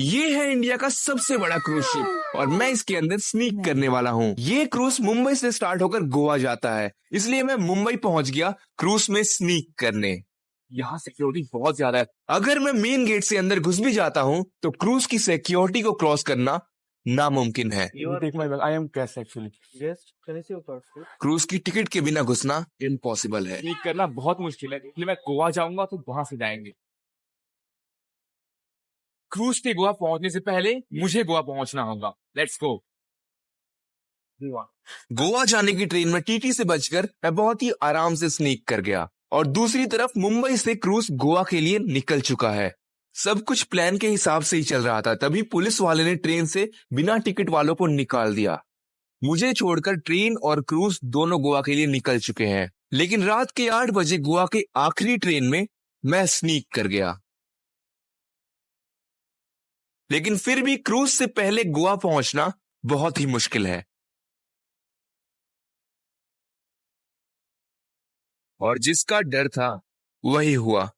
ये है इंडिया का सबसे बड़ा क्रूज शिप और मैं इसके अंदर स्नीक करने वाला हूँ। ये क्रूज मुंबई से स्टार्ट होकर गोवा जाता है, इसलिए मैं मुंबई पहुंच गया क्रूज में स्नीक करने। यहाँ सिक्योरिटी बहुत ज्यादा है। अगर मैं मेन गेट से अंदर घुस भी जाता हूँ तो क्रूज की सिक्योरिटी को क्रॉस करना नामुमकिन है। क्रूज की टिकट के बिना घुसना इम्पॉसिबल है। स्नीक करना बहुत मुश्किल है, इसलिए मैं गोवा जाऊंगा तो वहां से जाएंगे। क्रूज के गोवा पहुंचने से पहले मुझे गोवा पहुंचना होगा। Let's go. गोवा जाने की ट्रेन में टीटी से बचकर मैं बहुत ही आराम से स्नीक कर गया और दूसरी तरफ मुंबई से क्रूज गोवा के लिए निकल चुका है। सब कुछ प्लान के हिसाब से ही चल रहा था, तभी पुलिस वाले ने ट्रेन से बिना टिकट वालों को निकाल दिया। मुझे छोड़कर ट्रेन और क्रूज दोनों गोवा के लिए निकल चुके हैं, लेकिन रात के 8 बजे गोवा के आखिरी ट्रेन में मैं स्नीक कर गया। लेकिन फिर भी क्रूज से पहले गोवा पहुंचना बहुत ही मुश्किल है और जिसका डर था वही हुआ।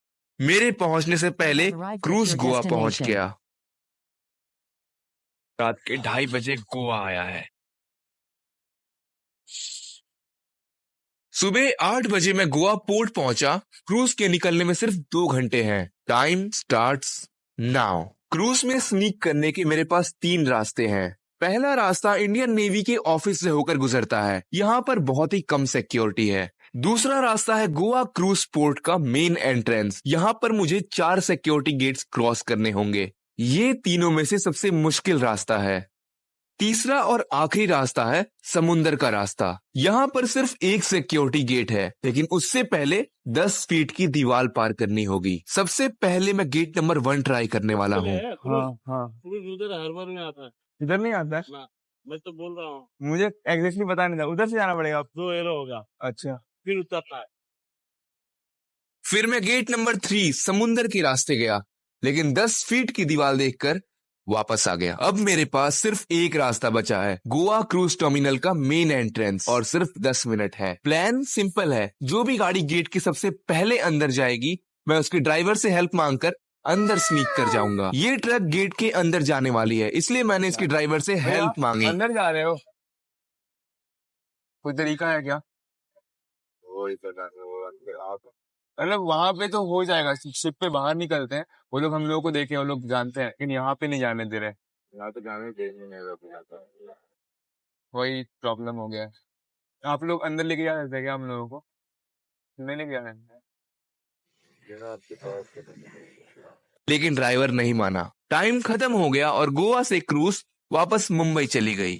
मेरे पहुंचने से पहले क्रूज गोवा पहुंच गया। रात के 2:30 बजे गोवा आया है। सुबह 8 बजे मैं गोवा पोर्ट पहुंचा। क्रूज के निकलने में सिर्फ 2 घंटे हैं। Time starts now. क्रूज में स्नीक करने के मेरे पास 3 रास्ते हैं। पहला रास्ता इंडियन नेवी के ऑफिस से होकर गुजरता है, यहाँ पर बहुत ही कम सिक्योरिटी है। दूसरा रास्ता है गोवा क्रूज पोर्ट का मेन एंट्रेंस, यहाँ पर मुझे 4 सिक्योरिटी गेट्स क्रॉस करने होंगे। ये तीनों में से सबसे मुश्किल रास्ता है। तीसरा और आखिरी रास्ता है समुंदर का रास्ता। यहाँ पर सिर्फ एक सिक्योरिटी गेट है, लेकिन उससे पहले 10 फीट की दीवार पार करनी होगी। सबसे पहले मैं गेट नंबर 1 ट्राई करने वाला हूँ। उधर हर बार में आता है, इधर नहीं आता है। मैं तो बोल रहा हूँ, मुझे एग्जैक्टली पता नहीं था। उधर से जाना पड़ेगा। 2 एरो होगा, अच्छा, फिर उतरता है। फिर मैं गेट नंबर 3 समुंदर के रास्ते गया, लेकिन 10 फीट की दीवार देखकर वापस आ गया। अब मेरे पास सिर्फ एक रास्ता बचा है, गोवा क्रूज टर्मिनल का मेन एंट्रेंस, और सिर्फ 10 मिनट है। प्लान सिंपल है, जो भी गाड़ी गेट के सबसे पहले अंदर जाएगी मैं उसके ड्राइवर से हेल्प मांगकर अंदर स्नीक कर जाऊंगा। ये ट्रक गेट के अंदर जाने वाली है, इसलिए मैंने इसके ड्राइवर से हेल्प मांगी। अंदर जा रहे हो? कोई तरीका है क्या? मतलब वहां पे तो हो जाएगा, शिप पे बाहर निकलते हैं, वो लोग हम लोगों को देखे, वो लोग जानते हैं, लेकिन यहाँ पे नहीं जाने दे रहे। यहाँ तो जाने दे नहीं, वही प्रॉब्लम हो गया है। आप लोग अंदर लेके जा सकते हैं क्या हम लोगों को? नहीं लेके जाना है। लेकिन ड्राइवर नहीं माना। टाइम खत्म हो गया और गोवा से क्रूज वापस मुंबई चली गई।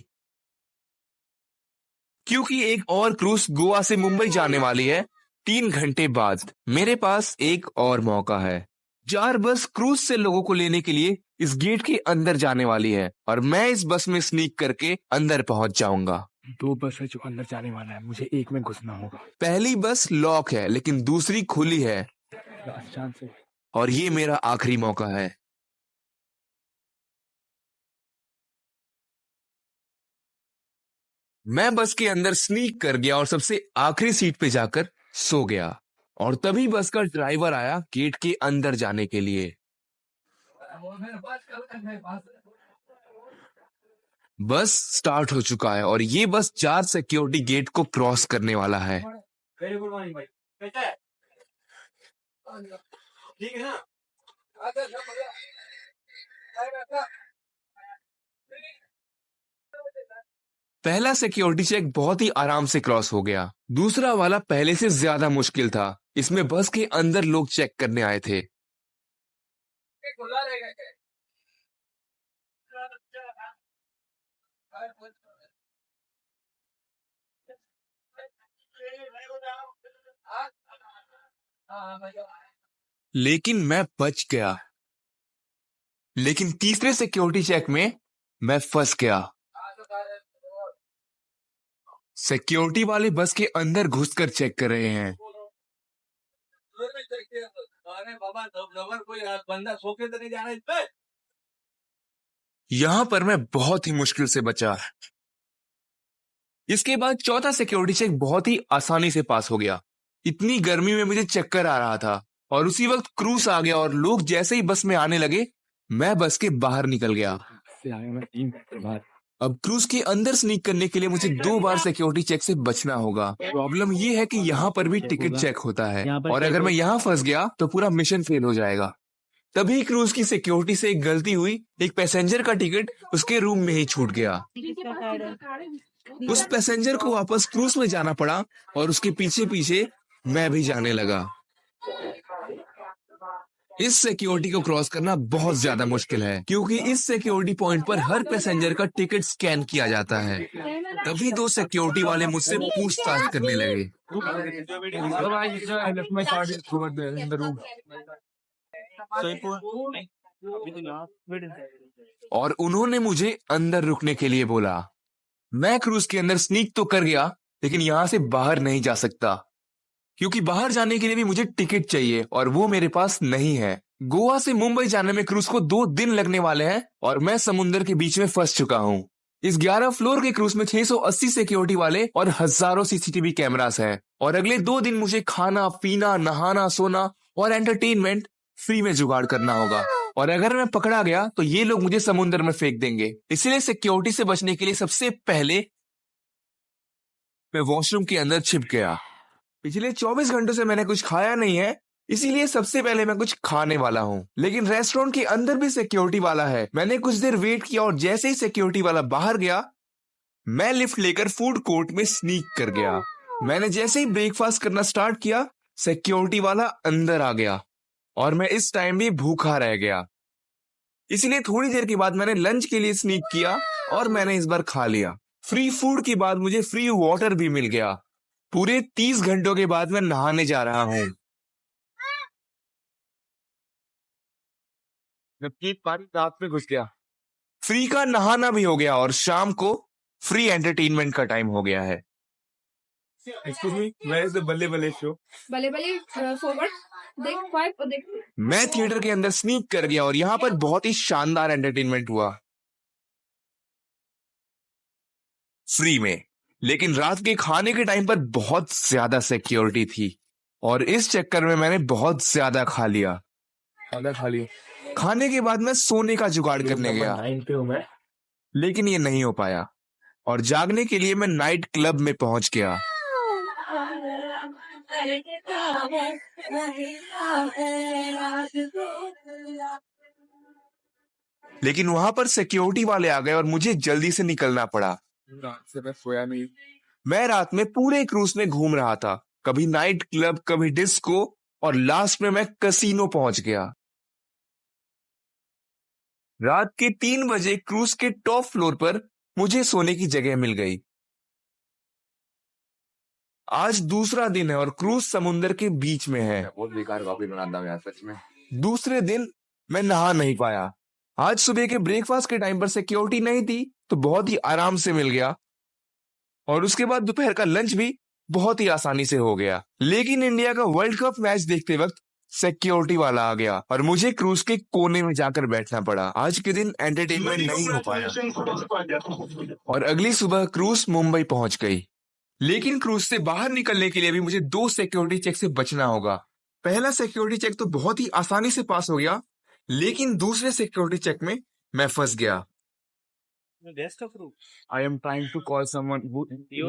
क्योंकि एक और क्रूज गोवा से मुंबई जाने वाली है 3 घंटे बाद। मेरे पास एक और मौका है। 4 बस क्रूज से लोगों को लेने के लिए इस गेट के अंदर जाने वाली है और मैं इस बस में स्नीक करके अंदर पहुंच जाऊंगा। 2 बस है जो अंदर जाने वाला है, मुझे एक में घुसना होगा। पहली बस लॉक है, लेकिन दूसरी खुली है और ये मेरा आखिरी मौका है। मैं बस के अंदर स्नीक कर गया और सबसे आखिरी सीट पे जाकर सो गया और तभी बस का ड्राइवर आया गेट के अंदर जाने के लिए। बस स्टार्ट हो चुका है और ये बस 4 सिक्योरिटी गेट को क्रॉस करने वाला है। वेरी गुड मॉर्निंग भाई, कैसा है? ठीक है ना? पहला सिक्योरिटी चेक बहुत ही आराम से क्रॉस हो गया। दूसरा वाला पहले से ज्यादा मुश्किल था। इसमें बस के अंदर लोग चेक करने आए थे। लेकिन मैं बच गया। लेकिन तीसरे सिक्योरिटी चेक में मैं फंस गया। सिक्योरिटी वाले बस के अंदर घुसकर चेक कर रहे हैं। यहां पर मैं बहुत ही मुश्किल से बचा। इसके बाद चौथा सिक्योरिटी चेक बहुत ही आसानी से पास हो गया। इतनी गर्मी में मुझे चक्कर आ रहा था और उसी वक्त क्रूज आ गया और लोग जैसे ही बस में आने लगे मैं बस के बाहर निकल गया। अब क्रूज के अंदर स्नीक करने के लिए मुझे 2 बार सिक्योरिटी चेक से बचना होगा। प्रॉब्लम ये है कि यहाँ पर भी टिकट चेक होता है और अगर मैं यहाँ फंस गया तो पूरा मिशन फेल हो जाएगा। तभी क्रूज की सिक्योरिटी से एक गलती हुई, एक पैसेंजर का टिकट उसके रूम में ही छूट गया। उस पैसेंजर को वापस क्रूज में जाना पड़ा और उसके पीछे पीछे मैं भी जाने लगा। इस सिक्योरिटी को क्रॉस करना बहुत ज्यादा मुश्किल है क्योंकि इस सिक्योरिटी पॉइंट पर हर पैसेंजर का टिकट स्कैन किया जाता है। तभी 2 सिक्योरिटी वाले मुझसे पूछताछ करने लगे और उन्होंने मुझे अंदर रुकने के लिए बोला। मैं क्रूज के अंदर स्नीक तो कर गया लेकिन यहाँ से बाहर नहीं जा सकता क्योंकि बाहर जाने के लिए भी मुझे टिकट चाहिए और वो मेरे पास नहीं है। गोवा से मुंबई जाने में क्रूज को 2 दिन लगने वाले हैं और मैं समुद्र के बीच में फंस चुका हूँ। इस 11 फ्लोर के क्रूज में 680 सिक्योरिटी वाले और हजारों सीसीटीवी कैमरास हैं और अगले 2 दिन मुझे खाना पीना नहाना सोना और एंटरटेनमेंट फ्री में जुगाड़ करना होगा और अगर मैं पकड़ा गया तो ये लोग मुझे समुद्र में फेंक देंगे। इसलिए सिक्योरिटी से बचने के लिए सबसे पहले मैं वॉशरूम के अंदर छिप गया। पिछले 24 घंटों से मैंने कुछ खाया नहीं है, इसीलिए सबसे पहले मैं कुछ खाने वाला हूँ। लेकिन रेस्टोरेंट के अंदर भी सिक्योरिटी वाला है। मैंने कुछ देर वेट किया और जैसे ही सिक्योरिटी वाला बाहर गया मैं लिफ्ट लेकर फूड कोर्ट में स्नीक कर गया। मैंने जैसे ही ब्रेकफास्ट करना स्टार्ट किया सिक्योरिटी वाला अंदर आ गया और मैं इस टाइम भी भूखा रह गया। इसलिए थोड़ी देर के बाद मैंने लंच के लिए स्नीक किया और मैंने इस बार खा लिया। फ्री फूड के बाद मुझे फ्री वाटर भी मिल गया। पूरे 30 घंटों के बाद मैं नहाने जा रहा हूँ। जबकि पानी रात में घुस गया। फ्री का नहाना भी हो गया और शाम को फ्री एंटरटेनमेंट का टाइम हो गया है। Excuse me, where is the बल्ले बल्ले शो? बल्ले बल्ले फॉरवर्ड देख 5 और देख। मैं थिएटर के अंदर स्नीक कर गया और यहाँ पर बहुत ही शानदार एंटरटेनमेंट हुआ फ्री में। लेकिन रात के खाने के टाइम पर बहुत ज्यादा सिक्योरिटी थी और इस चक्कर में मैंने बहुत ज्यादा खा लिया। खाने के बाद मैं सोने का जुगाड़ करने गया लेकिन ये नहीं हो पाया और जागने के लिए मैं नाइट क्लब में पहुंच गया। लेकिन वहां पर सिक्योरिटी वाले आ गए और मुझे जल्दी से निकलना पड़ा। रात से मैं सोया नहीं। मैं रात में पूरे क्रूज में घूम रहा था, कभी नाइट क्लब कभी डिस्को और लास्ट में मैं कसीनो पहुंच गया। रात के 3 बजे क्रूज के टॉप फ्लोर पर मुझे सोने की जगह मिल गई। आज दूसरा दिन है और क्रूज समुद्र के बीच में है। बहुत बेकार कॉफी बनाता हूँ यार सच में। दूसरे दिन मैं नहा नहीं पाया। आज सुबह के ब्रेकफास्ट के टाइम पर सिक्योरिटी नहीं थी तो बहुत ही आराम से मिल गया और उसके बाद दोपहर का लंच भी बहुत ही आसानी से हो गया। लेकिन इंडिया का वर्ल्ड कप मैच देखते वक्त सिक्योरिटी वाला आ गया और मुझे क्रूज के कोने में जाकर बैठना पड़ा। आज के दिन एंटरटेनमेंट नहीं हो पाया और अगली सुबह क्रूज मुंबई पहुंच गई। लेकिन क्रूज से बाहर निकलने के लिए भी मुझे 2 सिक्योरिटी चेक से बचना होगा। पहला सिक्योरिटी चेक तो बहुत ही आसानी से पास हो गया लेकिन दूसरे सिक्योरिटी चेक में मैं फंस गया। Guest of room. I am trying to call someone who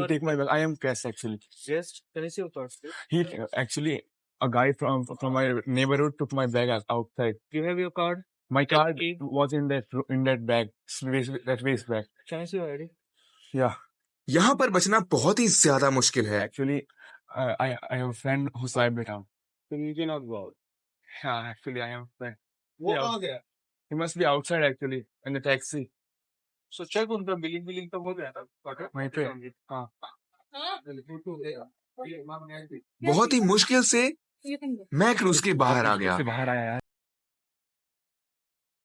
take my bag. I am guest actually. Guest. Can I see your card? He actually a guy from my neighborhood took my bag outside. Do you have your card? My card key? was in that bag, that waste bag. Can I see your ID? Yeah. यहाँ पर बचना बहुत ही ज्यादा मुश्किल है। Actually, I have a friend who swiped it out. So you cannot go out. Yeah, actually I have a friend. वो Yeah. कहाँ गया? He must be outside actually in the taxi. So check उनका billing तो हो गया था। वहीं पे। हाँ। बहुत ही मुश्किल से You can go. मैं क्रूज के बाहर आ गया। से बाहर आया यार।